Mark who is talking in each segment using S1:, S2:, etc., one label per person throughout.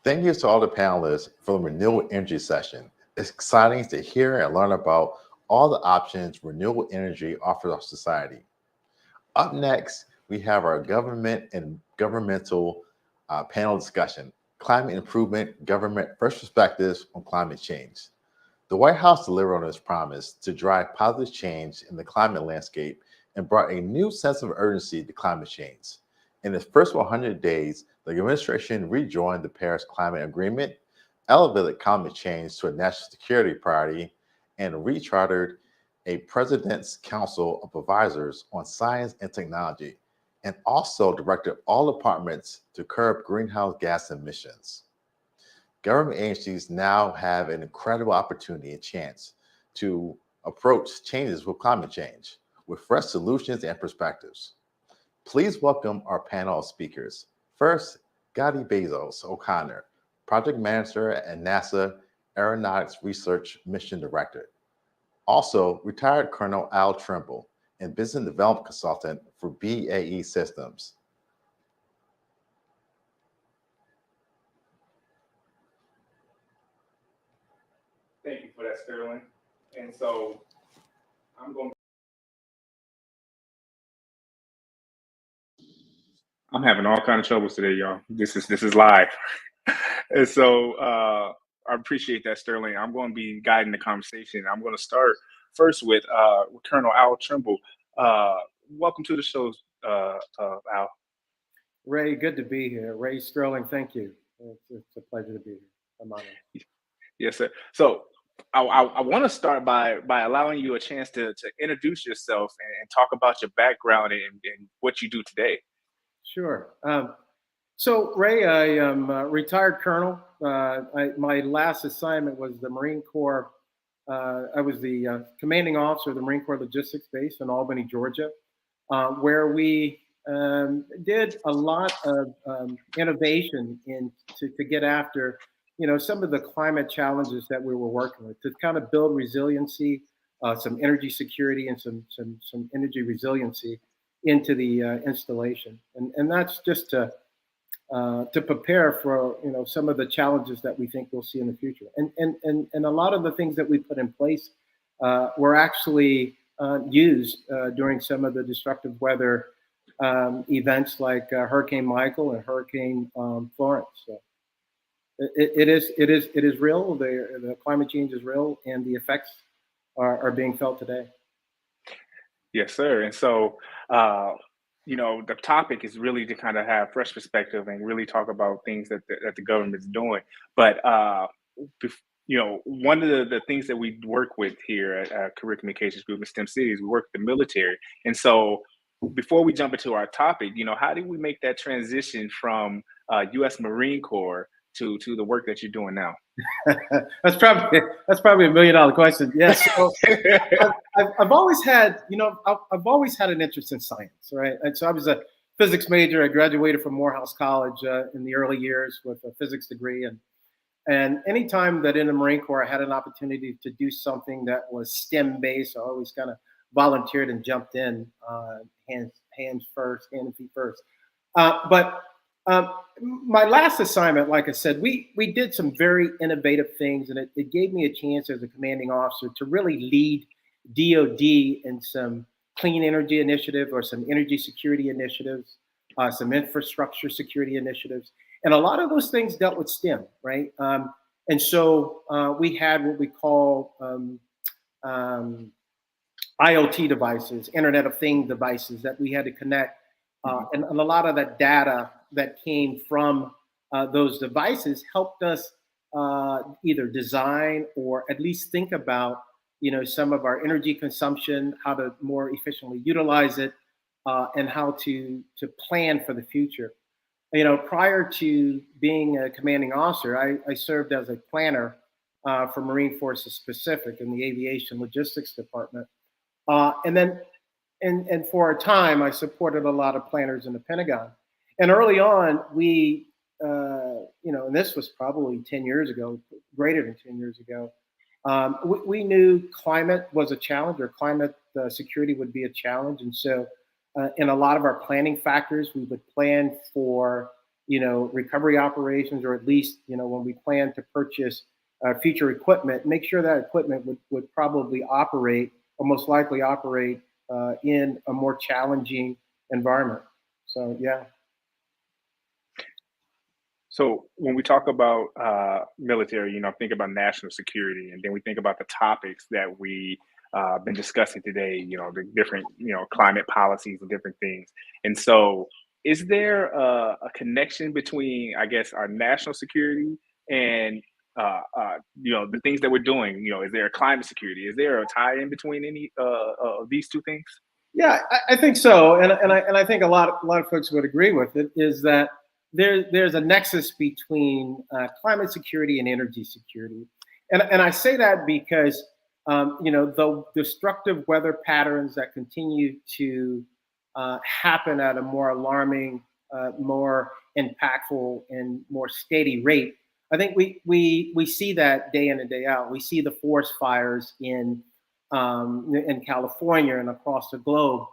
S1: Thank you to all the panelists for the renewable energy session. It's exciting to hear and learn about all the options renewable energy offers our society. Up next, we have our government and governmental panel discussion, Climate Improvement, Government First Perspectives on Climate Change. The White House delivered on its promise to drive positive change in the climate landscape and brought a new sense of urgency to climate change. In its first 100 days, the administration rejoined the Paris Climate Agreement, elevated climate change to a national security priority, and rechartered a President's Council of Advisors on Science and Technology, and also directed all departments to curb greenhouse gas emissions. Government agencies now have an incredible opportunity and chance to approach changes with climate change with fresh solutions and perspectives. Please welcome our panel of speakers. First, Gotti Bezos O'Connor, Project Manager at NASA Aeronautics Research Mission Director. Also, retired Colonel Al Trimble, and Business Development Consultant for BAE Systems.
S2: Thank you for that, Sterling. And so I'm having all kind of troubles today, y'all. This is live. And so I appreciate that, Sterling. I'm going to be guiding the conversation. I'm going to start first with Colonel Al Trimble. Welcome to the show, Al.
S3: Ray, good to be here. Ray Sterling, thank you. It's a pleasure to be here. I'm honored.
S2: Yes, sir. So I want to start by allowing you a chance to introduce yourself and talk about your background and what you do today.
S3: Sure. So, Ray, I am a retired colonel. My last assignment was the Marine Corps. I was the commanding officer of the Marine Corps Logistics Base in Albany, Georgia, where we did a lot of innovation to get after, some of the climate challenges that we were working with, to kind of build resiliency, some energy security, and some energy resiliency into the installation, and that's just to prepare for some of the challenges that we think we'll see in the future, and a lot of the things that we put in place were actually used during some of the destructive weather events like Hurricane Michael and Hurricane Florence. So it is real. The climate change is real, and the effects are being felt today.
S2: Yes, sir. And so, the topic is really to kind of have fresh perspective and really talk about things that the government's doing. But, one of the things that we work with here at Career Communications Group in STEM Cities, we work with the military. And so before we jump into our topic, how do we make that transition from U.S. Marine Corps to the work that you're doing now?
S3: That's probably $1 million question. Yes. So I've always had, I've always had an interest in science, right? And so I was a physics major. I graduated from Morehouse College in the early years with a physics degree, and anytime that in the Marine Corps I had an opportunity to do something that was STEM based, I always kind of volunteered and jumped in, hands first, hand and feet first. But my last assignment, like I said, we did some very innovative things, and it gave me a chance as a commanding officer to really lead DoD in some clean energy initiative or some energy security initiatives, some infrastructure security initiatives. And a lot of those things dealt with STEM, right? And so we had what we call IoT devices, Internet of Things devices that we had to connect. And a lot of that data that came from those devices helped us either design or at least think about, some of our energy consumption, how to more efficiently utilize it, and how to plan for the future. Prior to being a commanding officer, I served as a planner for Marine Forces Pacific in the Aviation Logistics Department. And then for a time, I supported a lot of planners in the Pentagon. And early on, we, and this was probably 10 years ago, greater than 10 years ago, we knew climate was a challenge, or climate security would be a challenge. And so in a lot of our planning factors, we would plan for recovery operations, or at least, when we plan to purchase future equipment, make sure that equipment would probably operate, or most likely operate, in a more challenging environment. So, yeah.
S2: So when we talk about military, think about national security, and then we think about the topics that we been discussing today. The different climate policies and different things. And so, is there a connection between, I guess, our national security and the things that we're doing? Is there a climate security? Is there a tie in between any of these two things?
S3: Yeah, I think so, and I think a lot of folks would agree with it. Is that there's a nexus between climate security and energy security, and I say that because the destructive weather patterns that continue to happen at a more alarming, more impactful, and more steady rate. I think we see that day in and day out. We see the forest fires in California and across the globe.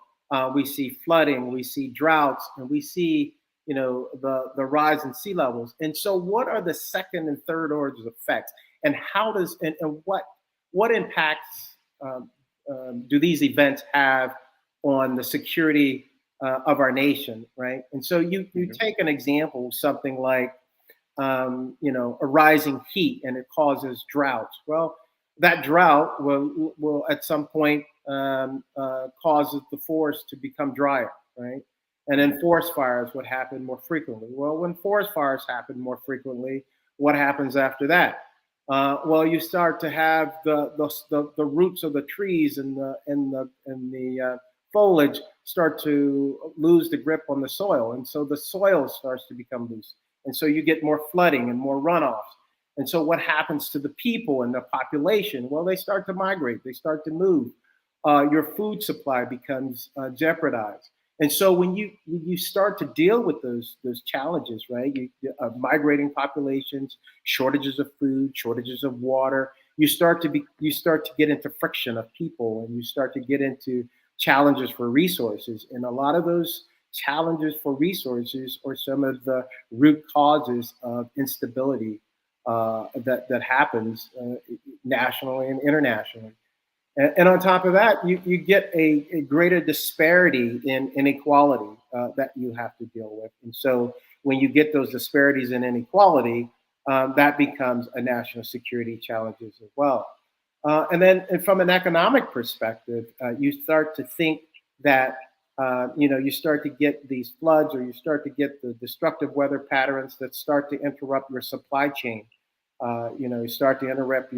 S3: We see flooding, we see droughts, and we see the rise in sea levels. And so, what are the second and third orders effects, and how does and what impacts do these events have on the security of our nation, right? And so, you take an example, something like a rising heat, and it causes droughts. Well, that drought will at some point cause the forest to become drier, right? And then forest fires would happen more frequently. Well, when forest fires happen more frequently, what happens after that? Well, you start to have the roots of the trees and the foliage start to lose the grip on the soil, and so the soil starts to become loose, and so you get more flooding and more runoffs. And so what happens to the people and the population? Well, they start to migrate, they start to move. Your food supply becomes jeopardized. And so when you start to deal with those challenges, right? Migrating populations, shortages of food, shortages of water, you start to get into friction of people, and you start to get into challenges for resources. And a lot of those challenges for resources are some of the root causes of instability that happens nationally and internationally. And on top of that, you get a greater disparity in inequality that you have to deal with. And so when you get those disparities in inequality, that becomes a national security challenge as well. And then from an economic perspective, you start to think that you start to get these floods, or you start to get the destructive weather patterns that start to interrupt your supply chain. You start to interrupt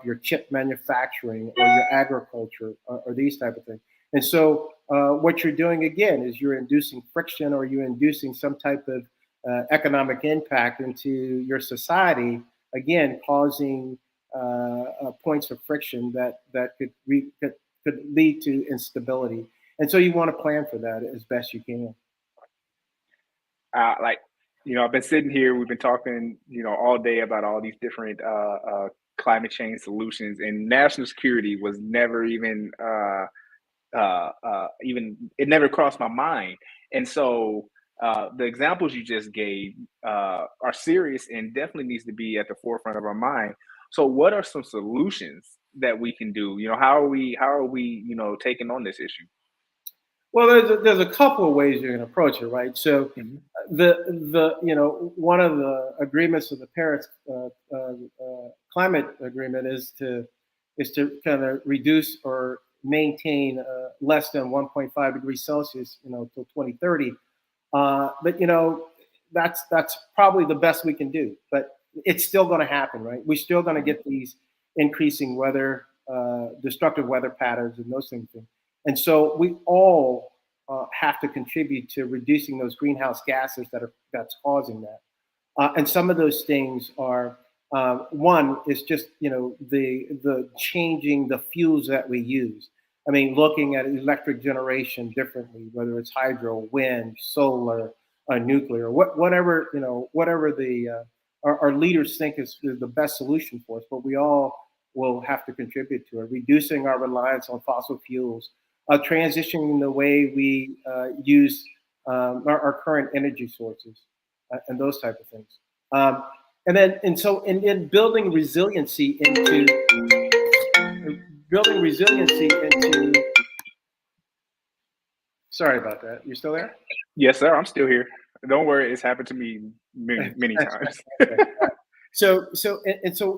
S3: your chip manufacturing, or your agriculture, or these type of things. And so what you're doing again is you're inducing friction, or you're inducing some type of economic impact into your society, again causing points of friction that could lead to instability. And so you want to plan for that as best you can.
S2: I've been sitting here, we've been talking, all day about all these different climate change solutions, and national security was never even, it never crossed my mind. And so the examples you just gave are serious and definitely needs to be at the forefront of our mind. So what are some solutions that we can do? How are we, taking on this issue?
S3: Well, there's a couple of ways you can approach it, right? So one of the agreements of the Paris climate agreement is to kind of reduce or maintain less than 1.5 degrees Celsius, till 2030. But that's probably the best we can do. But it's still going to happen, right? We're still going to get these increasing weather, destructive weather patterns, and those things. And so we all have to contribute to reducing those greenhouse gases that's causing that. And some of those things are, one is just the changing the fuels that we use. I mean, looking at electric generation differently, whether it's hydro, wind, solar, nuclear, whatever our leaders think is the best solution for us. But we all will have to contribute to it, reducing our reliance on fossil fuels. Transitioning the way we use our current energy sources. and those type of things. And then building resiliency into Sorry about that. You still there?
S2: Yes, sir. I'm still here. Don't worry. It's happened to me many times.
S3: Okay. So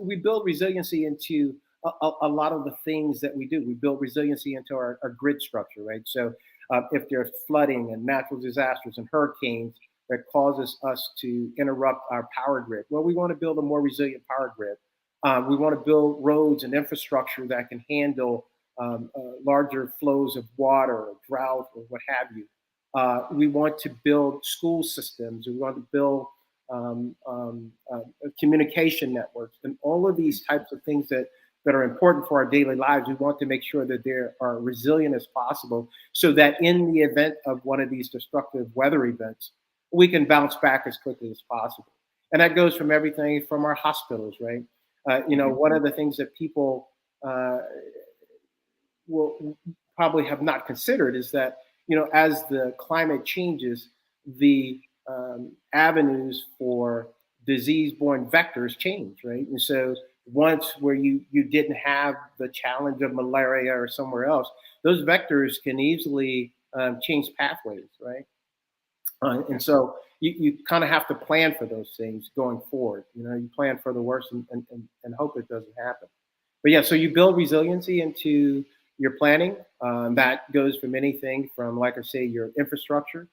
S3: we build resiliency into a lot of the things that we do. We build resiliency into our grid structure, right? So if there's flooding and natural disasters and hurricanes that causes us to interrupt our power grid, well, we want to build a more resilient power grid. We want to build roads and infrastructure that can handle larger flows of water or drought or what have you. We want to build school systems. We want to build communication networks, and all of these types of things that are important for our daily lives. We want to make sure that they are resilient as possible, so that in the event of one of these destructive weather events, we can bounce back as quickly as possible. And that goes from everything from our hospitals, right? One of the things that people will probably have not considered is that, as the climate changes, the avenues for disease-borne vectors change, right? And so once where you didn't have the challenge of malaria or somewhere else, those vectors can easily change pathways, right? And so you kind of have to plan for those things going forward. You plan for the worst and hope it doesn't happen. But yeah, so you build resiliency into your planning. That goes from anything from, like I say, your infrastructure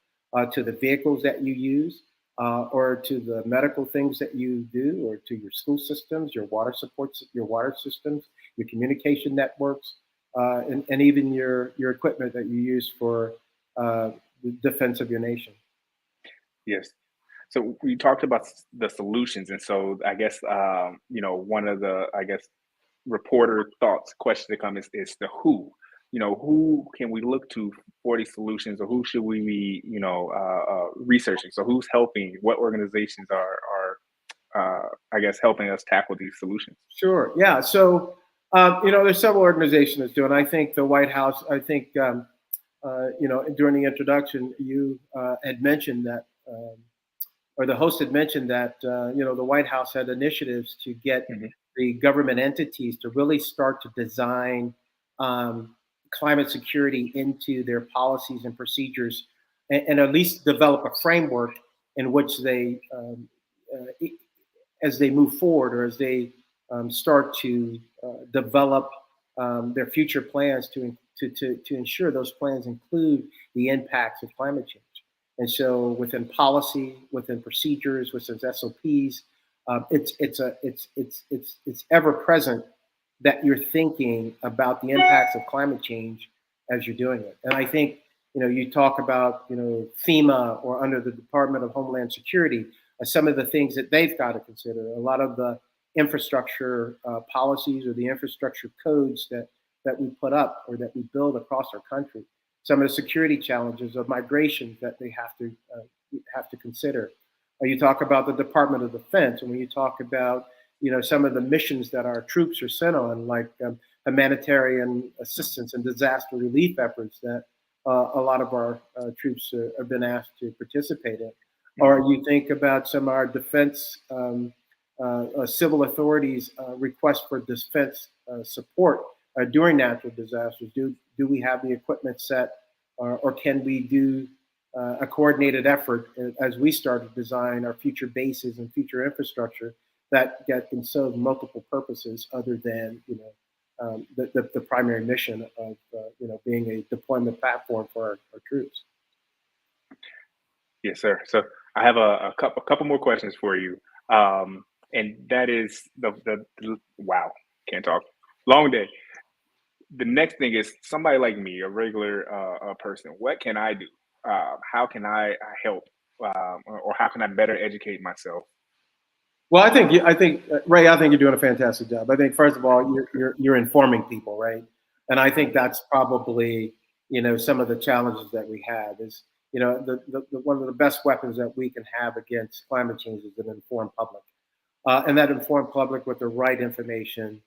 S3: to the vehicles that you use, or to the medical things that you do, or to your school systems, your water supports, your water systems, your communication networks, and even your equipment that you use for the defense of your nation.
S2: Yes. So we talked about the solutions, and so I guess one of the reporter thoughts question to come is the who. Who can we look to for these solutions, or who should we be researching? So who's helping? What organizations are helping us tackle these solutions?
S3: Sure. Yeah. So there's several organizations that do, and I think the White House. I think during the introduction, you had mentioned that. Or the host had mentioned that the White House had initiatives to get the government entities to really start to design climate security into their policies and procedures, and at least develop a framework in which they, as they move forward, or as they start to develop their future plans to ensure those plans include the impacts of climate change. And so within policy, within procedures, within SOPs, it's ever present that you're thinking about the impacts of climate change as you're doing it. And I think, you talk about, FEMA or under the Department of Homeland Security, some of the things that they've got to consider. A lot of the infrastructure policies or the infrastructure codes that we put up or that we build across our country. Some of the security challenges of migration that they have to consider. You talk about the Department of Defense, and when you talk about some of the missions that our troops are sent on, like humanitarian assistance and disaster relief efforts that a lot of our troops have been asked to participate in. Or you think about some of our defense civil authorities' requests for defense support during natural disasters. Do we have the equipment set, or can we do a coordinated effort as we start to design our future bases and future infrastructure that can serve multiple purposes other than the primary mission of being a deployment platform for our troops?
S2: Yes, sir. So I have a couple more questions for you, and that is the wow, can't talk, long day. The next thing is somebody like me, a regular person. What can I do? How can I help, or how can I better educate myself?
S3: Well, I think Ray, I think you're doing a fantastic job. I think first of all, you're informing people, right? And I think that's probably some of the challenges that we have is the one of the best weapons that we can have against climate change is an informed public, and that informed public with the right information.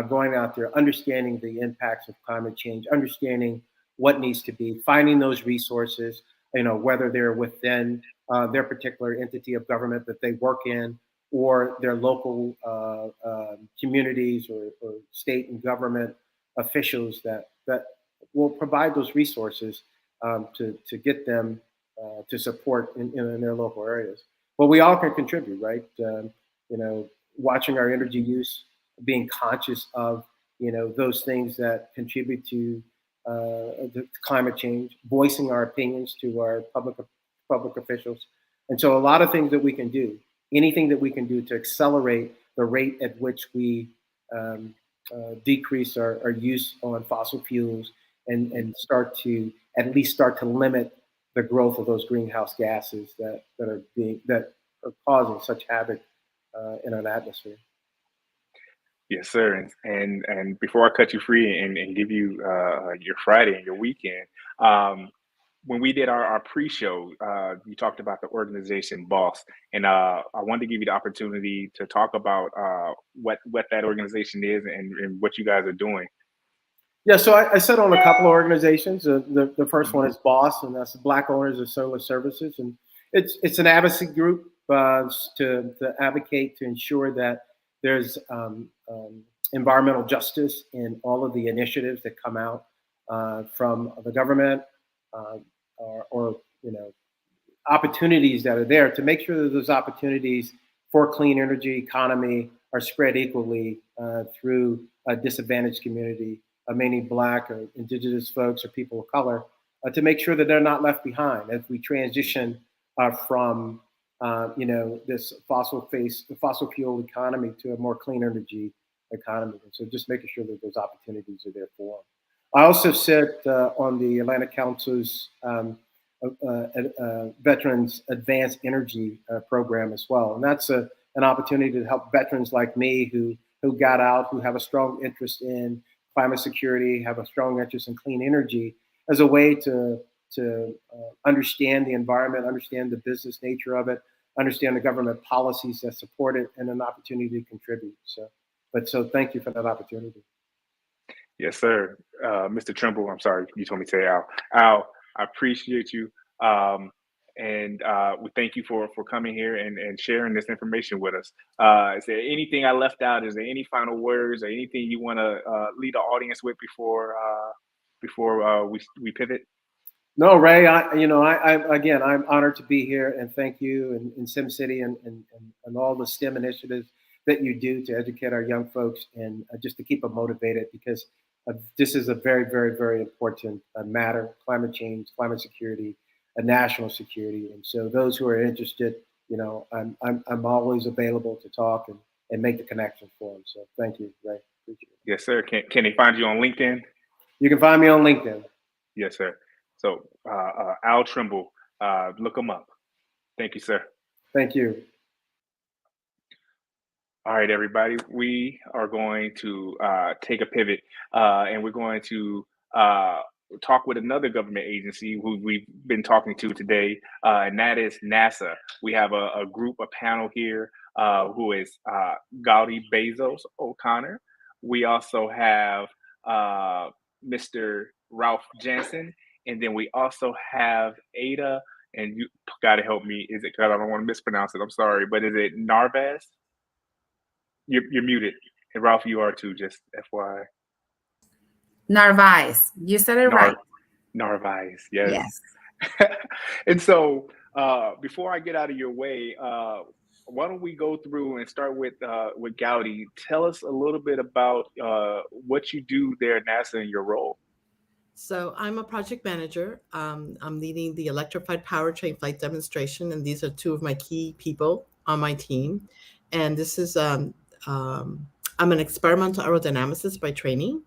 S3: Going out there, understanding the impacts of climate change, understanding what needs to be, finding those resources, whether they're within their particular entity of government that they work in, or their local communities or state and government officials that will provide those resources to get them to support in their local areas. But we all can contribute, right? Watching our energy use, being conscious of those things that contribute to the climate change, voicing our opinions to our public officials. And so a lot of things that we can do, anything that we can do to accelerate the rate at which we decrease our use on fossil fuels and start to at least start to limit the growth of those greenhouse gases that are causing such havoc in our atmosphere.
S2: Yes, sir. And before I cut you free and give you your Friday and your weekend, when we did our pre-show, you talked about the organization BOSS, and I wanted to give you the opportunity to talk about what that organization is and what you guys are doing.
S3: Yeah, so I sit on a couple of organizations. The first one is BOSS, and that's the Black Owners of Solar Services, and it's an advocacy group to advocate to ensure that there's environmental justice in all of the initiatives that come out from the government or opportunities that are there, to make sure that those opportunities for clean energy economy are spread equally through a disadvantaged community, mainly Black or Indigenous folks or people of color, to make sure that they're not left behind as we transition from this fossil fuel economy to a more clean energy economy. And so just making sure that those opportunities are there for them. I also sit on the Atlantic Council's Veterans Advanced Energy program as well. And that's an opportunity to help veterans like me who got out, who have a strong interest in climate security, have a strong interest in clean energy, as a way to understand the environment, understand the business nature of it, understand the government policies that support it, and an opportunity to contribute. So thank you for that opportunity.
S2: Yes, sir. Mr. Trimble, I'm sorry, you told me to say Al. Al, I appreciate you. And we thank you for coming here and sharing this information with us. Is there anything I left out? Is there any final words or anything you want to lead the audience with before we pivot?
S3: No, Ray, I'm honored to be here, and thank you in SimCity and all the STEM initiatives that you do to educate our young folks and just to keep them motivated, because this is a very, very, very important matter: climate change, climate security, national security. And so those who are interested, I'm always available to talk and make the connection for them. So thank you, Ray. Appreciate it.
S2: Yes, sir. Can they find you on LinkedIn?
S3: You can find me on LinkedIn.
S2: Yes, sir. So Al Trimble, look him up. Thank you, sir.
S3: Thank you.
S2: All right, everybody. We are going to take a pivot, and we're going to talk with another government agency who we've been talking to today, and that is NASA. We have a panel here who is Gaudi Bezos O'Connor. We also have Mr. Ralph Jansen, and then we also have Ada, and you got to help me. Is it, because I don't want to mispronounce it, I'm sorry, but is it Narvaez? You're muted. And Ralph, you are too, just FYI.
S4: Narvaez. You said it right.
S2: Narvaez, yes. And so before I get out of your way, why don't we go through and start with Gaudi. Tell us a little bit about what you do there at NASA and your role.
S5: So I'm a project manager. I'm leading the Electrified Powertrain flight demonstration, and these are two of my key people on my team. And this is I'm an experimental aerodynamicist by training,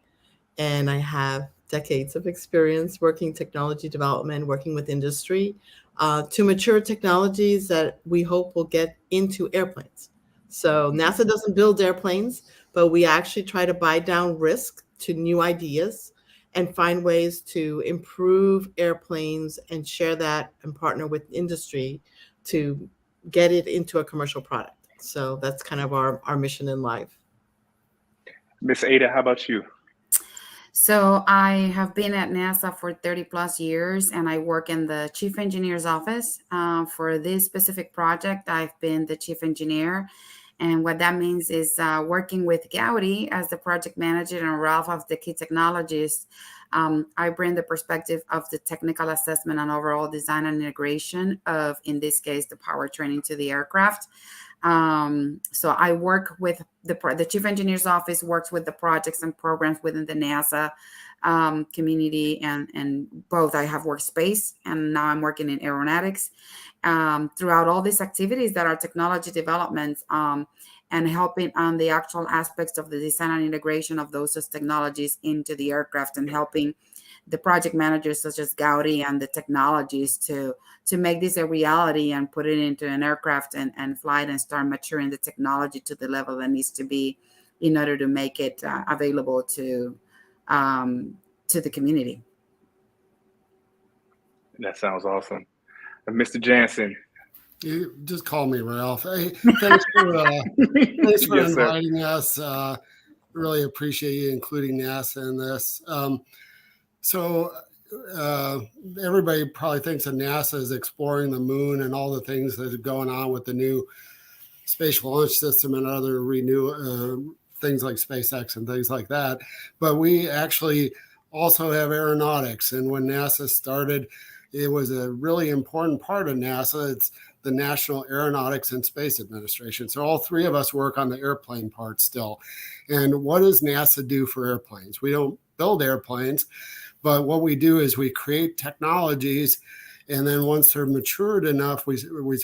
S5: and I have decades of experience working technology development, working with industry to mature technologies that we hope will get into airplanes. So NASA doesn't build airplanes, but we actually try to buy down risk to new ideas and find ways to improve airplanes and share that and partner with industry to get it into a commercial product. So that's kind of our mission in life.
S2: Miss Ada, how about you?
S4: So I have been at NASA for 30 plus years, and I work in the chief engineer's office. For this specific project, I've been the chief engineer. And what that means is working with Gaudi as the project manager and Ralph as the key technologist. I bring the perspective of the technical assessment and overall design and integration of, in this case, the powertrain into the aircraft. So I work with the chief engineer's office, works with the projects and programs within the NASA community, and both. I have worked space, and now I'm working in aeronautics. Throughout all these activities that are technology developments, and helping on the actual aspects of the design and integration of those technologies into the aircraft, and helping the project managers such as Gaudi and the technologies to make this a reality and put it into an aircraft and fly it and start maturing the technology to the level that needs to be in order to make it available to the community.
S2: That sounds awesome. Mr. Jansen.
S6: You just call me Ralph. Hey, thanks for
S2: Yes, sir.
S6: inviting us. Really appreciate you including NASA in this. So everybody probably thinks of NASA as exploring the moon and all the things that are going on with the new spatial launch system and other things like SpaceX and things like that. But we actually also have aeronautics. And when NASA started, it was a really important part of NASA. It's the National Aeronautics and Space Administration. So all three of us work on the airplane part still. And what does NASA do for airplanes? We don't build airplanes, but what we do is we create technologies. And then once they're matured enough, we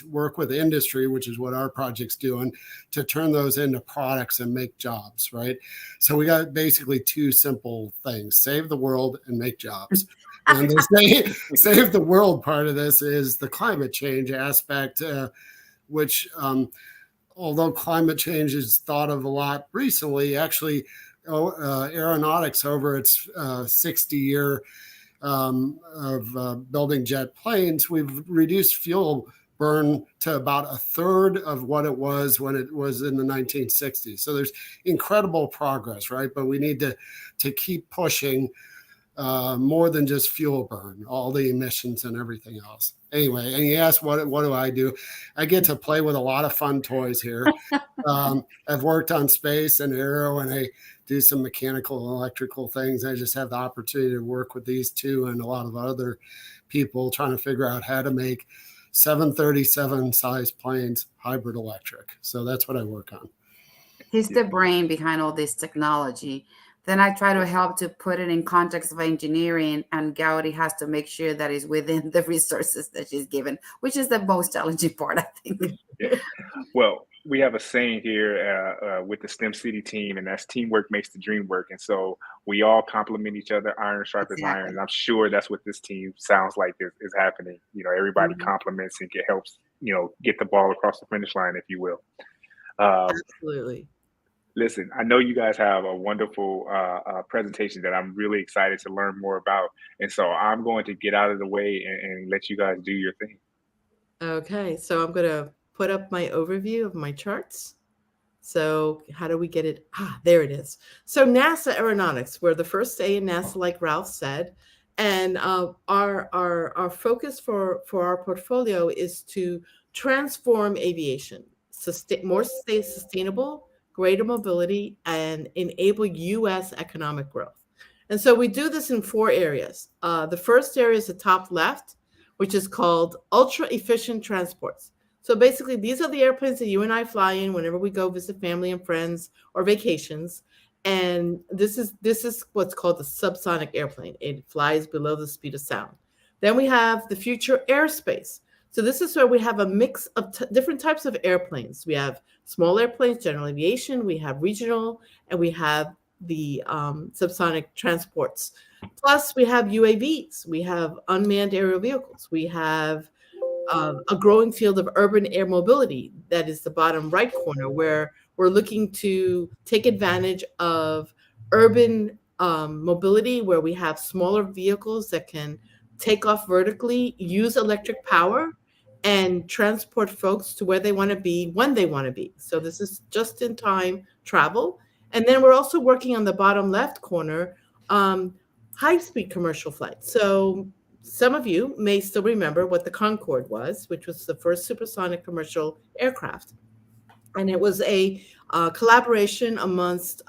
S6: work with industry, which is what our project's doing, to turn those into products and make jobs, right? So we got basically two simple things: save the world and make jobs. And the save the world part of this is the climate change aspect, which although climate change is thought of a lot recently, actually aeronautics over its 60-year of building jet planes, we've reduced fuel burn to about a third of what it was when it was in the 1960s. So there's incredible progress, right? But we need to keep pushing more than just fuel burn, all the emissions and everything else. Anyway, and you asked what do I do? I get to play with a lot of fun toys here. I've worked on space and aero, and I do some mechanical and electrical things. I just have the opportunity to work with these two and a lot of other people trying to figure out how to make 737 size planes hybrid electric. So that's what I work on.
S4: He's the brain behind all this technology. Then I try to help to put it in context of engineering, and Gaudi has to make sure that it's within the resources that she's given, which is the most challenging part, I think.
S2: Yeah. Well, we have a saying here with the STEM City team, and that's teamwork makes the dream work. And so we all complement each other, iron sharpens iron. And I'm sure that's what this team sounds like is happening. You know, everybody complements and helps, get the ball across the finish line, if you will.
S5: Absolutely.
S2: Listen, I know you guys have a wonderful presentation that I'm really excited to learn more about. And so I'm going to get out of the way and let you guys do your thing.
S5: Okay, so I'm going to put up my overview of my charts. So how do we get it? There it is. So NASA Aeronautics, we're the first day in NASA, like Ralph said. And our focus for our portfolio is to transform aviation, more sustainable, greater mobility, and enable U.S. economic growth. And so we do this in 4 areas. The first area is the top left, which is called ultra efficient transports. So basically, these are the airplanes that you and I fly in whenever we go visit family and friends or vacations. And this is what's called the subsonic airplane. It flies below the speed of sound. Then we have the future airspace. So this is where we have a mix of different types of airplanes. We have small airplanes, general aviation, we have regional, and we have the subsonic transports. Plus, we have UAVs, we have unmanned aerial vehicles, we have a growing field of urban air mobility. That is the bottom right corner, where we're looking to take advantage of urban mobility, where we have smaller vehicles that can take off vertically, use electric power, and transport folks to where they want to be when they want to be. So this is just-in-time travel. And then we're also working on the bottom left corner High-speed commercial flight. So some of you may still remember what the Concorde was, which was the first supersonic commercial aircraft. And it was a collaboration amongst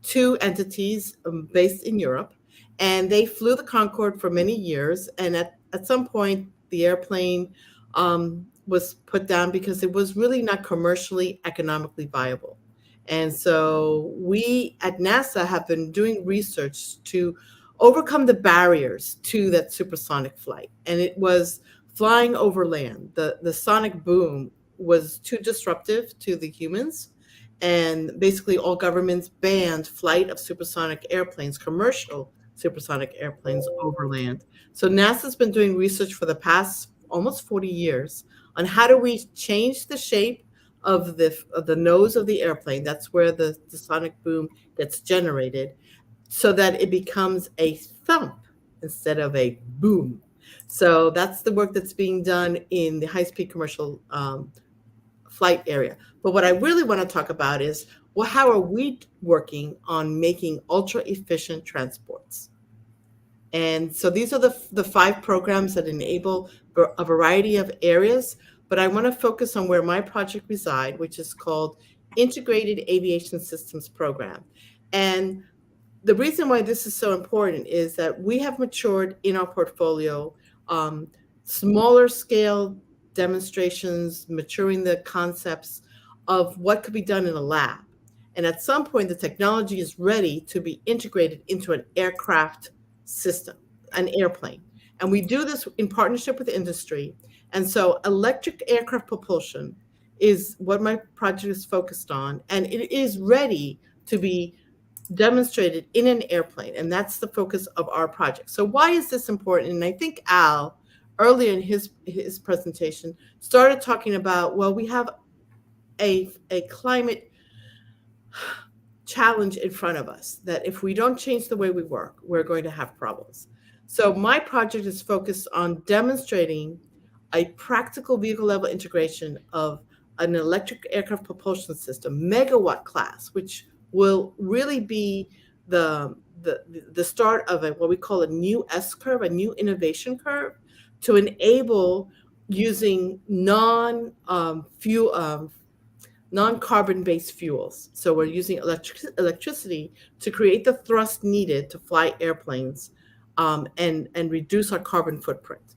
S5: two entities based in Europe. And they flew the Concorde for many years. And at some point, the airplane was put down because it was really not commercially economically viable. And so we at NASA have been doing research to overcome the barriers to that supersonic flight. And it was flying over land. The sonic boom was too disruptive to the humans. And basically all governments banned flight of supersonic airplanes, commercial supersonic airplanes over land. So NASA's been doing research for the past almost 40 years on how do we change the shape of the nose of the airplane. That's where the sonic boom gets generated, so that it becomes a thump instead of a boom. So that's the work that's being done in the high-speed commercial flight area. But what I really want to talk about is, well, how are we working on making ultra-efficient transports? And so these are the 5 programs that enable a variety of areas, but I want to focus on where my project resides, which is called Integrated Aviation Systems Program. And the reason why this is so important is that we have matured in our portfolio smaller scale demonstrations, maturing the concepts of what could be done in a lab. And at some point, the technology is ready to be integrated into an aircraft system, an airplane. And we do this in partnership with industry. And so electric aircraft propulsion is what my project is focused on. And it is ready to be demonstrated in an airplane. And that's the focus of our project. So why is this important? And I think Al, earlier in his presentation, started talking about, well, we have a climate challenge in front of us, that if we don't change the way we work, we're going to have problems. So my project is focused on demonstrating a practical vehicle level integration of an electric aircraft propulsion system, megawatt class, which will really be the start of what we call a new S curve, a new innovation curve, to enable using non-carbon-based fuels. So we're using electricity to create the thrust needed to fly airplanes and reduce our carbon footprint.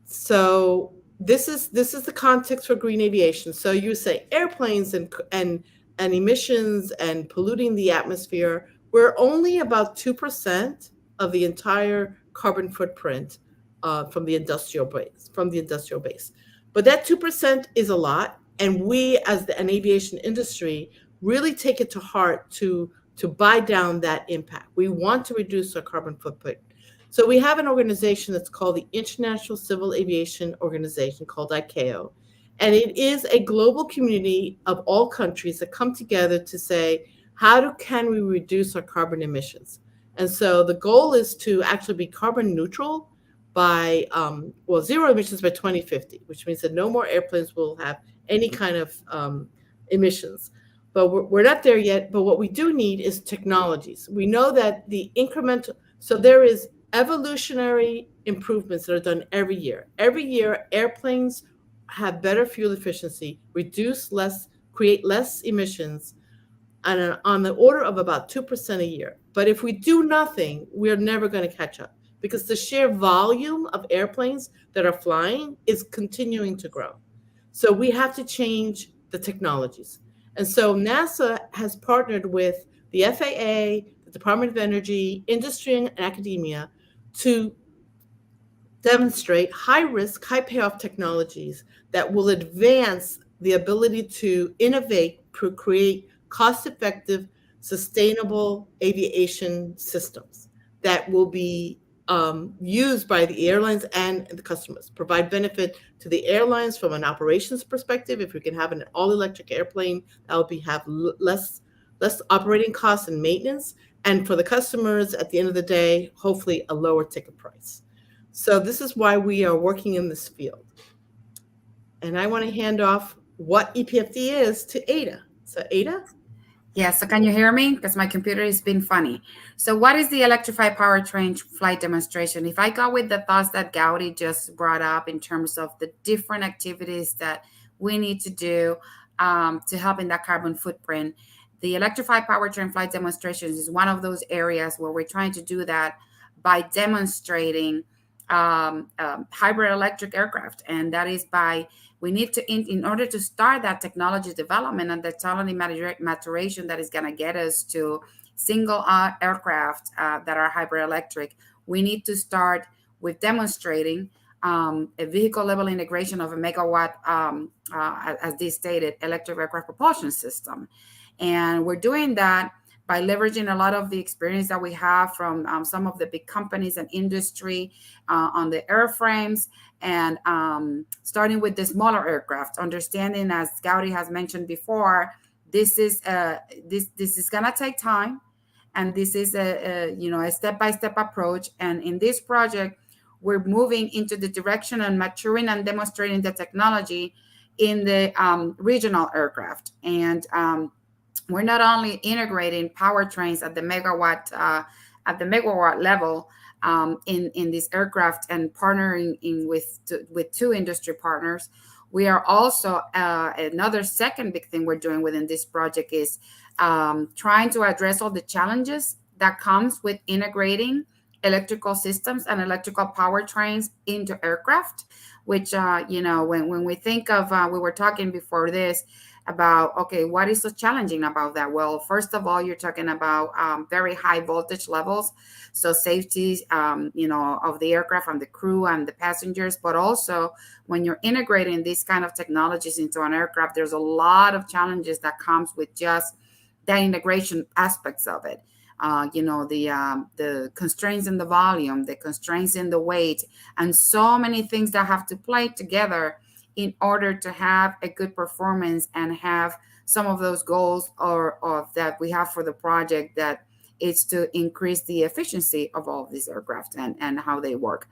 S5: So this is the context for green aviation. So you say airplanes and emissions and polluting the atmosphere, we're only about 2% of the entire carbon footprint from the industrial base. But that 2% is a lot. And we, as an aviation industry, really take it to heart to buy down that impact. We want to reduce our carbon footprint. So we have an organization that's called the International Civil Aviation Organization, called ICAO. And it is a global community of all countries that come together to say, can we reduce our carbon emissions? And so the goal is to actually be carbon neutral by, zero emissions by 2050, which means that no more airplanes will have any kind of emissions. But we're not there yet. But what we do need is technologies. We know that the incremental, so there is evolutionary improvements that are done every year. Every year, airplanes have better fuel efficiency, create less emissions, and on the order of about 2% a year. But if we do nothing, we're never going to catch up, because the sheer volume of airplanes that are flying is continuing to grow. So we have to change the technologies. And so NASA has partnered with the FAA, the Department of Energy, industry, and academia to demonstrate high-risk, high-payoff technologies that will advance the ability to innovate, create cost-effective, sustainable aviation systems that will be used by the airlines and the customers, provide benefit to the airlines from an operations perspective. If we can have an all-electric airplane, that will have less operating costs and maintenance, and for the customers, at the end of the day, hopefully a lower ticket price. So this is why we are working in this field. And I want to hand off what EPFD is to Ada. So Ada?
S4: Yeah, so can you hear me? Because my computer has been funny. So what is the Electrify Powertrain flight demonstration? If I go with the thoughts that Gaudi just brought up in terms of the different activities that we need to do to help in that carbon footprint, the Electrify Powertrain flight demonstrations is one of those areas where we're trying to do that by demonstrating hybrid electric aircraft. And that is by we need to, in order to start that technology development and the technology maturation that is going to get us to single aircraft that are hybrid electric, we need to start with demonstrating a vehicle level integration of a megawatt, as they stated, electric aircraft propulsion system. And we're doing that by leveraging a lot of the experience that we have from some of the big companies and industry on the airframes, and starting with the smaller aircraft, understanding, as Gaudi has mentioned before, this is gonna take time, and this is a step-by-step approach. And in this project, we're moving into the direction and maturing and demonstrating the technology in the regional aircraft. And we're not only integrating powertrains at the megawatt level in this aircraft and partnering with two industry partners. We are also another second big thing we're doing within this project is trying to address all the challenges that comes with integrating electrical systems and electrical powertrains into aircraft, which when we think of we were talking before this about, okay, what is so challenging about that? Well, first of all, you're talking about very high voltage levels, so safety, of the aircraft and the crew and the passengers. But also, when you're integrating these kind of technologies into an aircraft, there's a lot of challenges that comes with just the integration aspects of it. The constraints in the volume, the constraints in the weight, and so many things that have to play together in order to have a good performance and have some of those goals or that we have for the project, that is to increase the efficiency of all of these aircraft and how they work.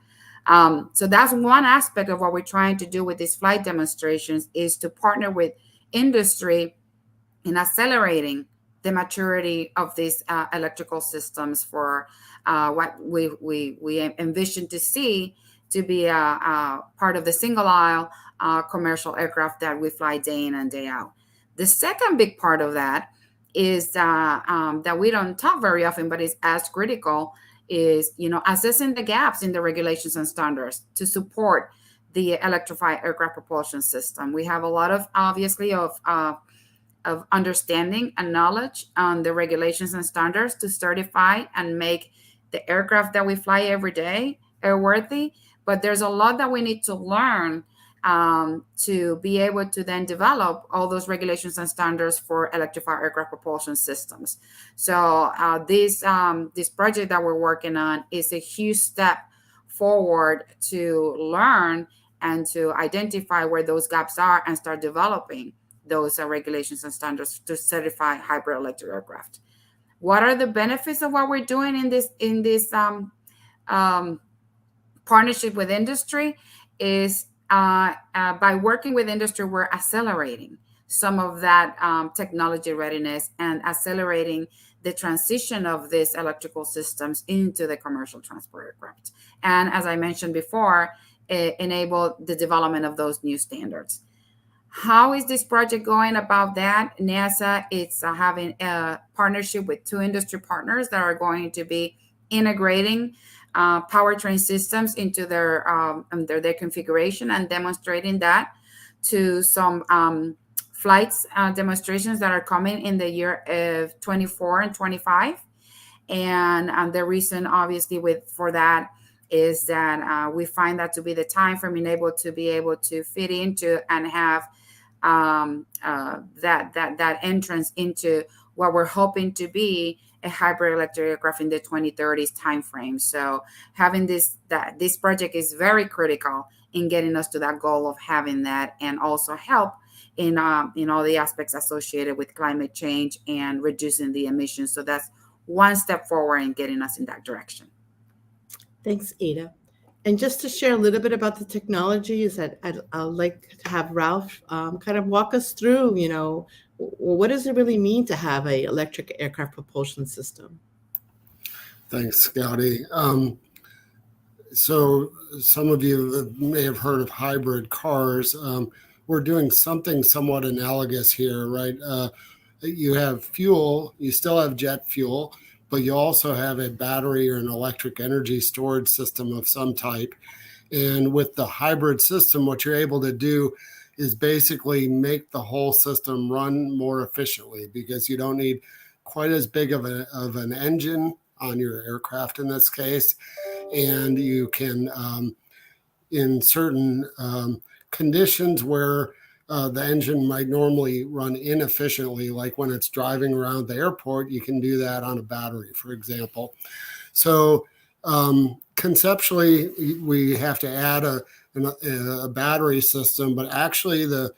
S4: So that's one aspect of what we're trying to do with these flight demonstrations, is to partner with industry in accelerating the maturity of these electrical systems for what we envision to see to be a part of the single aisle commercial aircraft that we fly day in and day out. The second big part of that is that we don't talk very often, but is as critical, is assessing the gaps in the regulations and standards to support the electrified aircraft propulsion system. We have a lot of obviously of understanding and knowledge on the regulations and standards to certify and make the aircraft that we fly every day airworthy. But there's a lot that we need to learn to be able to then develop all those regulations and standards for electrified aircraft propulsion systems. So this project that we're working on is a huge step forward to learn and to identify where those gaps are and start developing those regulations and standards to certify hybrid electric aircraft. What are the benefits of what we're doing in this partnership with industry? Is by working with industry, we're accelerating some of that technology readiness and accelerating the transition of these electrical systems into the commercial transport aircraft. And as I mentioned before, enable the development of those new standards. How is this project going about that? NASA is having a partnership with two industry partners that are going to be integrating powertrain systems into their configuration and demonstrating that to some flights demonstrations that are coming in the year of 24 and 25. And the reason, obviously, for that is that we find that to be the time for being able to fit into and have that entrance into what we're hoping to be a hybrid electric aircraft in the 2030s timeframe. So having this project is very critical in getting us to that goal of having that, and also help in all the aspects associated with climate change and reducing the emissions. So that's one step forward in getting us in that direction.
S5: Thanks, Ada. And just to share a little bit about the technology, is that I'd like to have Ralph kind of walk us through, what does it really mean to have an electric aircraft propulsion system?
S6: Thanks, Scotty. So some of you may have heard of hybrid cars. We're doing something somewhat analogous here, right? You have fuel, you still have jet fuel, but you also have a battery or an electric energy storage system of some type. And with the hybrid system, what you're able to do is basically make the whole system run more efficiently, because you don't need quite as big of an engine on your aircraft in this case. And you can, in certain conditions where the engine might normally run inefficiently, like when it's driving around the airport, you can do that on a battery, for example. So conceptually, we have to add a battery system, but actually the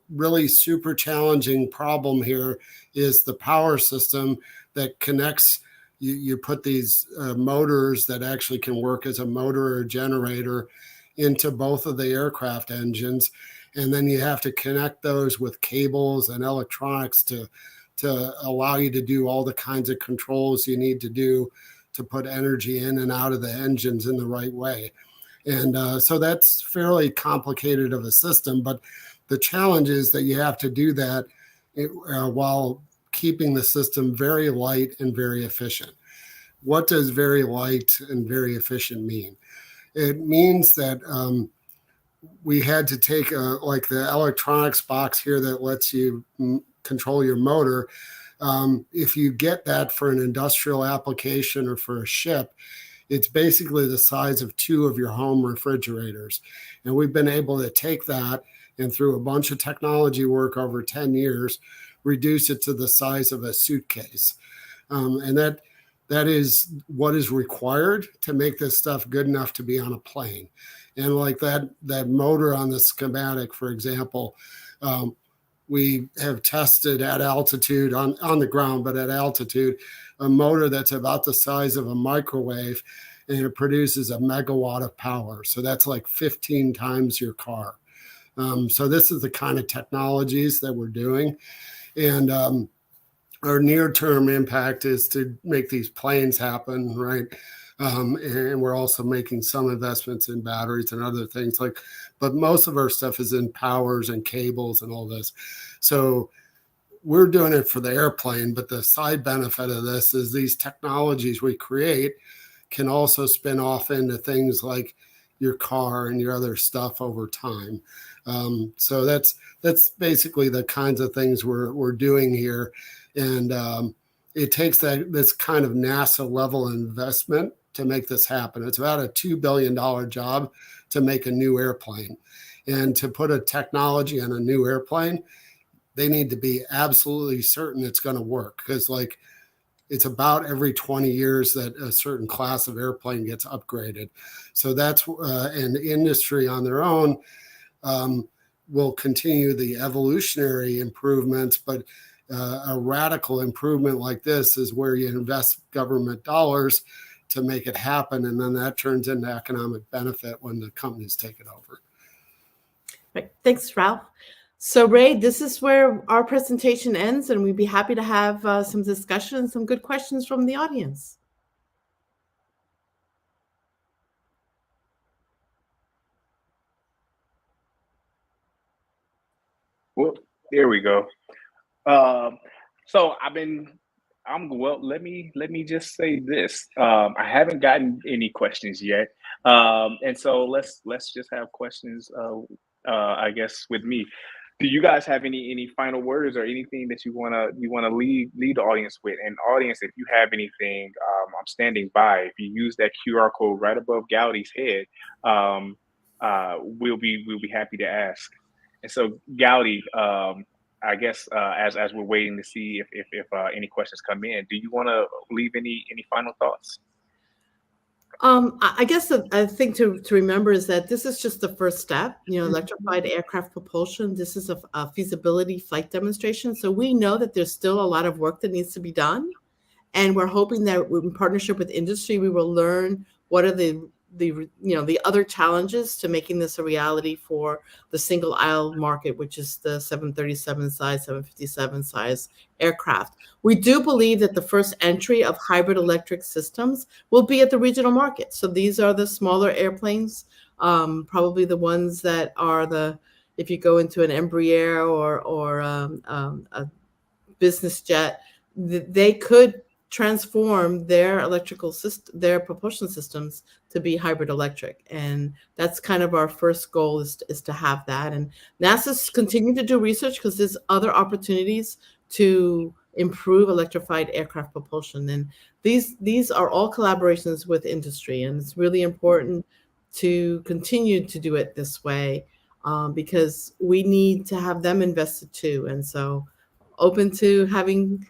S6: really super challenging problem here is the power system that connects. You put these motors that actually can work as a motor or generator into both of the aircraft engines, and then you have to connect those with cables and electronics to allow you to do all the kinds of controls you need to do to put energy in and out of the engines in the right way. And so that's fairly complicated of a system, but the challenge is that you have to do that while keeping the system very light and very efficient. What does very light and very efficient mean? It means that we had to take like the electronics box here that lets you control your motor. If you get that for an industrial application or for a ship, it's basically the size of 2 of your home refrigerators. And we've been able to take that and through a bunch of technology work over 10 years, reduce it to the size of a suitcase. And that is what is required to make this stuff good enough to be on a plane. And like that motor on the schematic, for example, we have tested at altitude on the ground, but at altitude, a motor that's about the size of a microwave, and it produces a megawatt of power. So that's like 15 times your car. So this is the kind of technologies that we're doing. And our near-term impact is to make these planes happen, right? And we're also making some investments in batteries and other things but most of our stuff is in powers and cables and all this. So we're doing it for the airplane, but the side benefit of this is these technologies we create can also spin off into things like your car and your other stuff over time. So that's basically the kinds of things we're doing here. And it takes this kind of NASA level investment to make this happen. It's about a $2 billion job to make a new airplane. And to put a technology on a new airplane, they need to be absolutely certain it's going to work, because it's about every 20 years that a certain class of airplane gets upgraded. So that's an industry on their own will continue the evolutionary improvements, but a radical improvement like this is where you invest government dollars to make it happen, and then that turns into economic benefit when the companies take it over.
S5: Right. Thanks, Ralph. So Ray, this is where our presentation ends, and we'd be happy to have some discussion and some good questions from the audience.
S2: Well, there we go. So let me just say this. I haven't gotten any questions yet. And so let's just have questions, I guess, with me. Do you guys have any final words or anything that you wanna leave the audience with? And audience, if you have anything, I'm standing by. If you use that QR code right above Gowdy's head, we'll be happy to ask. And so Gowdy, I guess as we're waiting to see if any questions come in, do you want to leave any final thoughts?
S5: I guess the thing to remember is that this is just the first step. Electrified aircraft propulsion. This is a feasibility flight demonstration. So we know that there's still a lot of work that needs to be done, and we're hoping that in partnership with industry, we will learn what are the the other challenges to making this a reality for the single aisle market, which is the 737 size, 757 size aircraft. We do believe that the first entry of hybrid electric systems will be at the regional market. So these are the smaller airplanes, probably the ones that are if you go into an Embraer or a business jet, they could transform their electrical system, their propulsion systems to be hybrid electric. And that's kind of our first goal is to have that. And NASA's continuing to do research because there's other opportunities to improve electrified aircraft propulsion. And these are all collaborations with industry. And it's really important to continue to do it this way because we need to have them invested too. And so open to having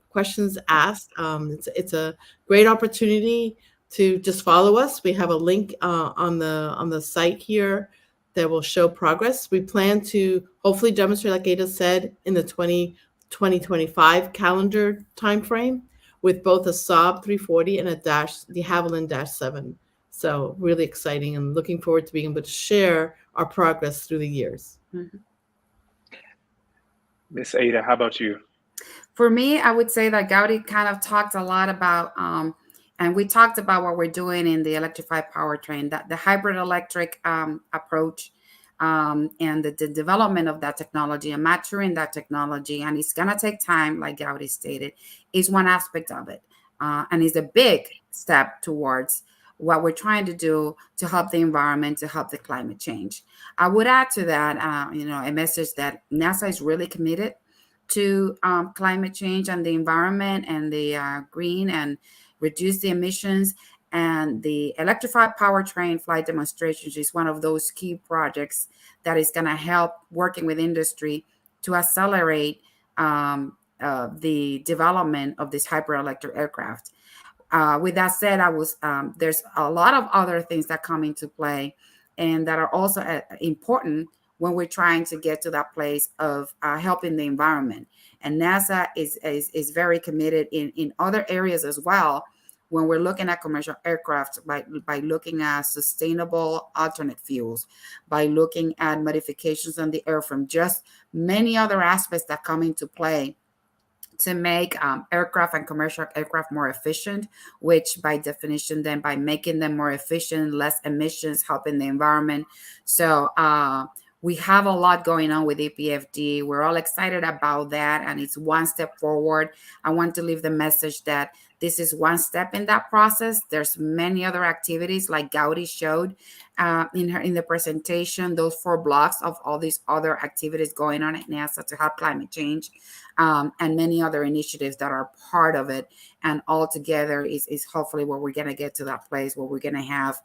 S5: questions asked. It's a great opportunity to just follow us. We have a link on the site here that will show progress. We plan to hopefully demonstrate, like Ada said, in the 2025 calendar timeframe with both a Saab 340 and the Havilland -7. So really exciting and looking forward to being able to share our progress through the years.
S4: Mhm.
S2: Miss Ada, how about you?
S4: For me, I would say that Gaudi kind of talked a lot about, and we talked about what we're doing in the electrified powertrain, that the hybrid electric approach and the development of that technology and maturing that technology. And it's going to take time, like Gaudi stated, is one aspect of it. And is a big step towards what we're trying to do to help the environment, to help the climate change. I would add to that, a message that NASA is really committed to climate change and the environment and the green and reduce the emissions. And the electrified powertrain flight demonstrations is one of those key projects that is going to help working with industry to accelerate the development of this hybrid electric aircraft. With that said, there's a lot of other things that come into play and that are also important when we're trying to get to that place of helping the environment. And NASA is very committed in other areas as well when we're looking at commercial aircraft by looking at sustainable alternate fuels, by looking at modifications on the airframe, just many other aspects that come into play to make aircraft and commercial aircraft more efficient, which by definition, then by making them more efficient, less emissions, helping the environment. So we have a lot going on with EPFD. We're all excited about that, and it's one step forward. I want to leave the message that this is one step in that process. There's many other activities like Gaudi showed in the presentation, those 4 blocks of all these other activities going on at NASA to help climate change, and many other initiatives that are part of it. And all together is hopefully where we're going to get to that place where we're going to have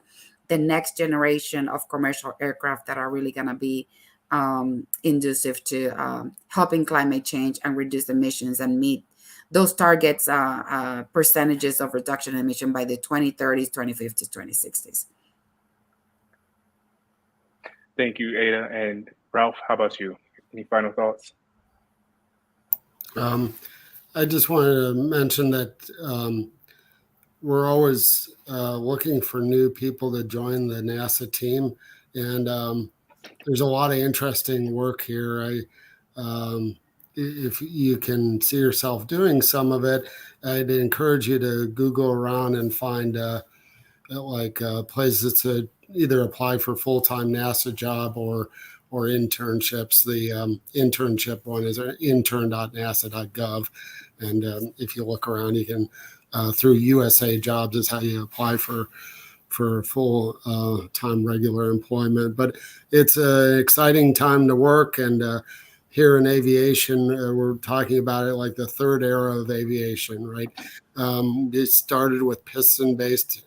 S4: the next generation of commercial aircraft that are really going to be conducive to helping climate change and reduce emissions and meet those targets, percentages of reduction in emission by the 2030s, 2050s, 2060s.
S2: Thank you, Ada. And Ralph, how about you? Any final thoughts?
S6: I just wanted to mention that we're always looking for new people to join the NASA team. And there's a lot of interesting work here. If you can see yourself doing some of it, I'd encourage you to Google around and find places to either apply for full-time NASA job or internships. The internship one is intern.nasa.gov. And if you look around, you can, through USA Jobs is how you apply for full-time regular employment. But it's an exciting time to work. And here in aviation, we're talking about it like the third era of aviation, right? It started with piston-based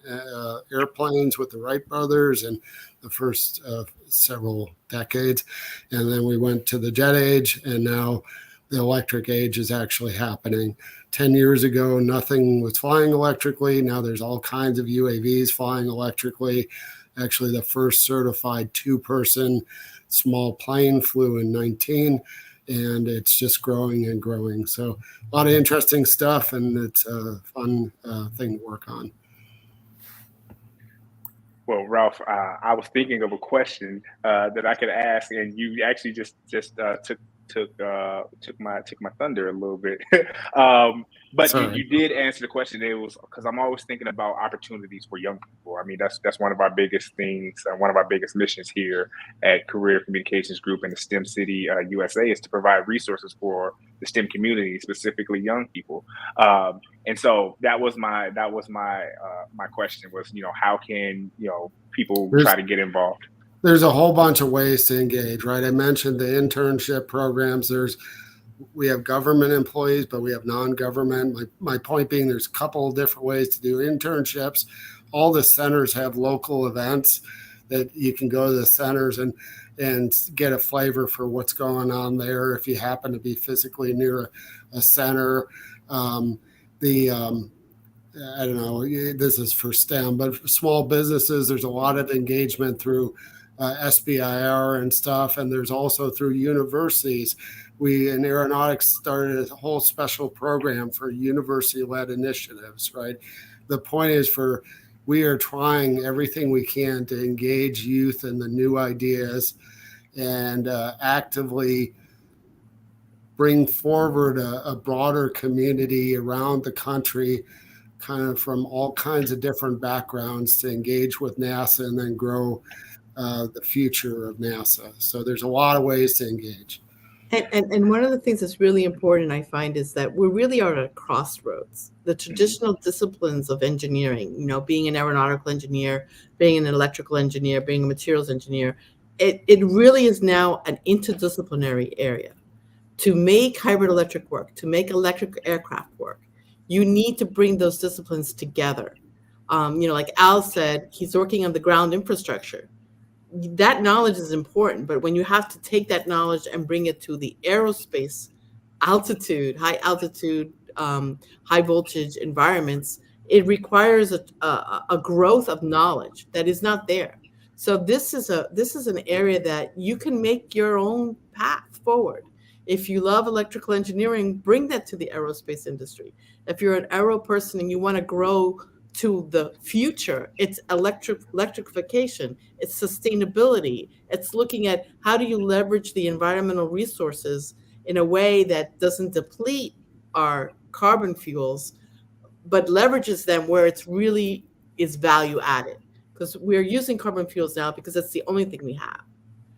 S6: airplanes with the Wright brothers and the first several decades. And then we went to the jet age, and now the electric age is actually happening. 10 years ago, nothing was flying electrically. Now there's all kinds of UAVs flying electrically. Actually, the first certified 2-person small plane flew in 2019, and it's just growing and growing. So a lot of interesting stuff, and it's a fun thing to work on.
S2: Well, Ralph, I was thinking of a question that I could ask, and you actually just took my thunder a little bit. But you,
S6: Sorry.
S2: you did answer the question. It was because I'm always thinking about opportunities for young people. I mean, that's one of our biggest things, one of our biggest missions here at Career Communications Group in the STEM City USA is to provide resources for the STEM community, specifically young people. And so that was my question was, how can, people
S6: There's
S2: try to get involved?
S6: there's a whole bunch of ways to engage, right? I mentioned the internship programs. We have government employees, but we have non-government. My point being, there's a couple of different ways to do internships. All the centers have local events that you can go to the centers and get a flavor for what's going on there if you happen to be physically near a center. I don't know, this is for STEM, but for small businesses, there's a lot of engagement through SBIR and stuff. And there's also through universities. We in Aeronautics started a whole special program for university-led initiatives, right? The point is we are trying everything we can to engage youth in the new ideas and actively bring forward a broader community around the country, kind of from all kinds of different backgrounds, to engage with NASA and then grow the future of NASA. So there's a lot of ways to engage.
S5: And one of the things that's really important, I find, is that we really are at a crossroads. The traditional disciplines of engineering, being an aeronautical engineer, being an electrical engineer, being a materials engineer, it really is now an interdisciplinary area. To make hybrid electric work, to make electric aircraft work, you need to bring those disciplines together. Like Al said, he's working on the ground infrastructure. That knowledge is important, but when you have to take that knowledge and bring it to the aerospace high altitude, high voltage environments, it requires a growth of knowledge that is not there. So this is an area that you can make your own path forward. If you love electrical engineering, bring that to the aerospace industry. If you're an aero person and you want to grow to the future, it's electrification, it's sustainability, it's looking at how do you leverage the environmental resources in a way that doesn't deplete our carbon fuels, but leverages them where it's really is value added. Because we're using carbon fuels now because it's the only thing we have.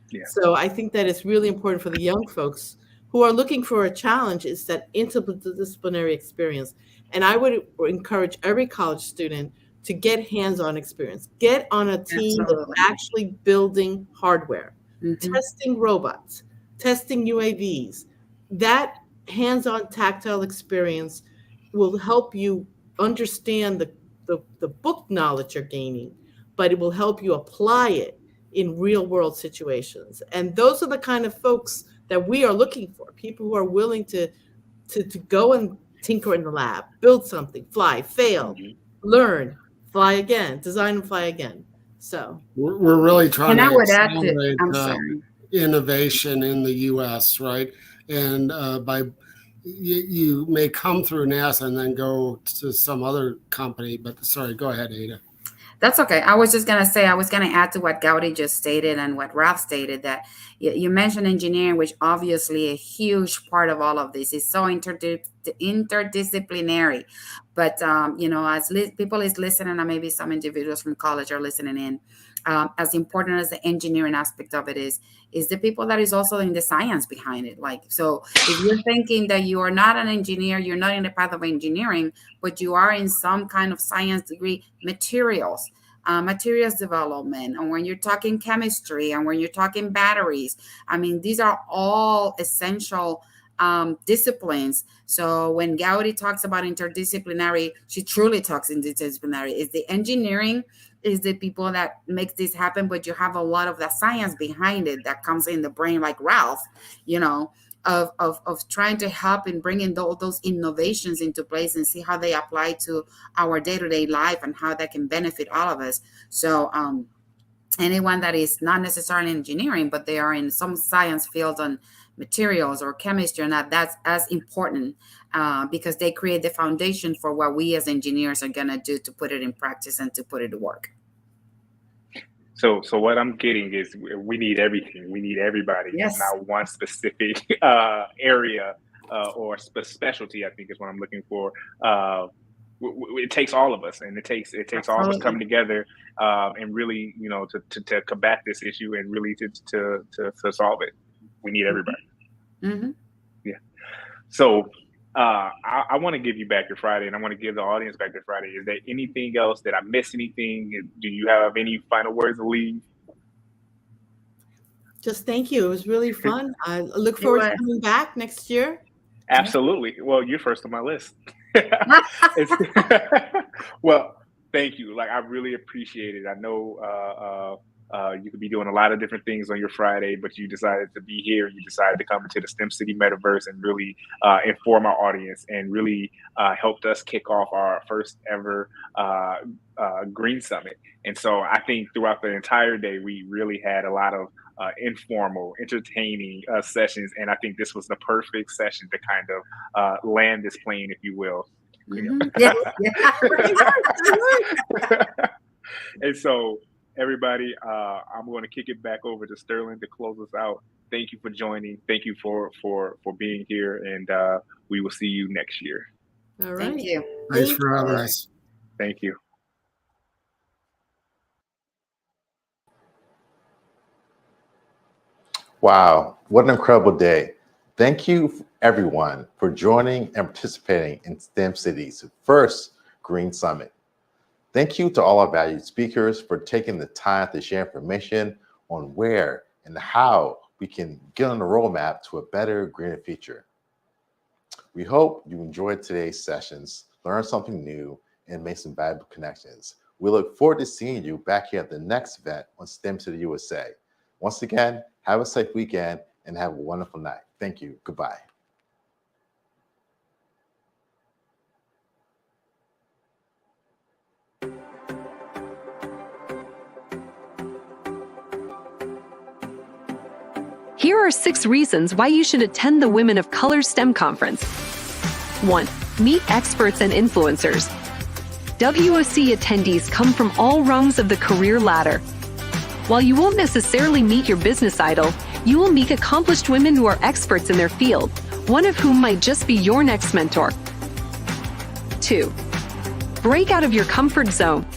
S2: Yeah.
S5: So I think that it's really important for the young folks who are looking for a challenge is that interdisciplinary experience. And I would encourage every college student to get hands-on experience. Get on a team that's actually building hardware, testing robots, testing UAVs. That hands-on tactile experience will help you understand the book knowledge you're gaining, but it will help you apply it in real-world situations. And those are the kind of folks that we are looking for, people who are willing to go and tinker in the lab, build something, fly, fail, learn, fly again, design and fly again. So
S6: we're really trying
S4: And I
S6: to
S4: would add to,
S6: accelerate
S4: I'm sorry.
S6: innovation in the U.S., right? And you may come through NASA and then go to some other company, but sorry, go ahead, Ada.
S4: That's okay. I was just going to say, I was going to add to what Gaudi just stated and what Ralph stated, that you mentioned engineering, which obviously a huge part of all of this is so interdisciplinary. But, as people is listening, and maybe some individuals from college are listening in, as important as the engineering aspect of it is the people that is also in the science behind it. Like, so if you're thinking that you are not an engineer, you're not in the path of engineering, but you are in some kind of science degree, materials development, and when you're talking chemistry, and when you're talking batteries, I mean, these are all essential disciplines. So when Gaudi talks about interdisciplinary, she truly talks interdisciplinary. Is the engineering, is the people that makes this happen, but you have a lot of the science behind it that comes in the brain, like Ralph, of trying to help in bringing those innovations into place and see how they apply to our day-to-day life and how that can benefit all of us. So anyone that is not necessarily engineering, but they are in some science field on materials or chemistry or not, that's as important because they create the foundation for what we as engineers are going to do to put it in practice and to put it to work.
S2: So what I'm getting is we need everything. We need everybody,
S4: Yes.
S2: not one specific area or specialty. I think is what I'm looking for. It takes all of us, and it takes all of us coming together and really, to combat this issue and really to solve it. We need everybody.
S4: Mm-hmm.
S2: Yeah. So I want to give you back your Friday, and I want to give the audience back their Friday. Is there anything else? Did I miss anything? Do you have any final words to leave?
S5: Just thank you. It was really fun. I look forward to coming back next year.
S2: Absolutely. Well, you're first on my list. Well, thank you. Like, I really appreciate it. I know you could be doing a lot of different things on your Friday, but you decided to be here. You decided to come into the STEM City Metaverse and really inform our audience, and really helped us kick off our first ever Green Summit. And so I think throughout the entire day, we really had a lot of informal, entertaining sessions. And I think this was the perfect session to kind of land this plane, if you will.
S4: Mm-hmm. Yeah.
S2: And so, everybody, I'm going to kick it back over to Sterling to close us out. Thank you for joining. Thank you for being here, and we will see you next year.
S5: All right.
S4: Thank you.
S6: Thanks for having us.
S2: Thank you.
S1: Wow, what an incredible day. Thank you, everyone, for joining and participating in STEM City's first Green Summit. Thank you to all our valued speakers for taking the time to share information on where and how we can get on the roadmap to a better, greener future. We hope you enjoyed today's sessions, learned something new, and made some valuable connections. We look forward to seeing you back here at the next event on STEM City USA. Once again, have a safe weekend and have a wonderful night. Thank you. Goodbye.
S7: Here are 6 reasons why you should attend the Women of Color STEM Conference. 1. Meet experts and influencers. WOC attendees come from all rungs of the career ladder. While you won't necessarily meet your business idol, you will meet accomplished women who are experts in their field, one of whom might just be your next mentor. 2. Break out of your comfort zone.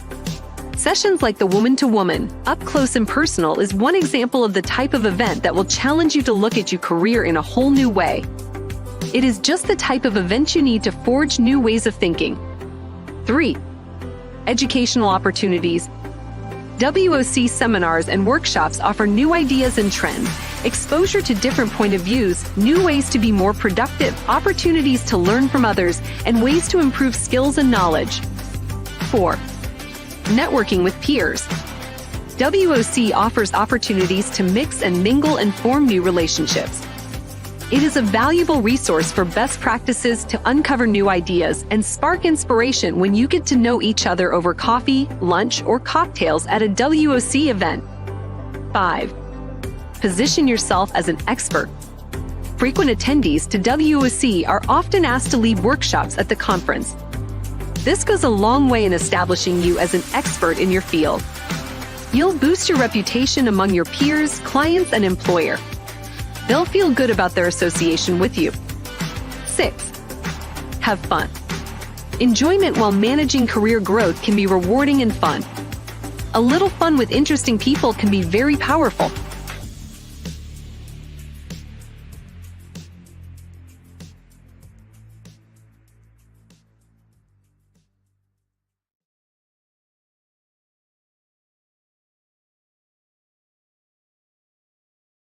S7: Sessions like the Woman to Woman, Up Close and Personal is one example of the type of event that will challenge you to look at your career in a whole new way. It is just the type of event you need to forge new ways of thinking. 3. Educational opportunities. WOC seminars and workshops offer new ideas and trends, exposure to different point of views, new ways to be more productive, opportunities to learn from others, and ways to improve skills and knowledge. 4. Networking with peers. WOC offers opportunities to mix and mingle and form new relationships. It is a valuable resource for best practices to uncover new ideas and spark inspiration when you get to know each other over coffee, lunch, or cocktails at a WOC event. 5. Position yourself as an expert. Frequent attendees to WOC are often asked to lead workshops at the conference. This goes a long way in establishing you as an expert in your field. You'll boost your reputation among your peers, clients, and employer. They'll feel good about their association with you. 6. Have fun. Enjoyment while managing career growth can be rewarding and fun. A little fun with interesting people can be very powerful.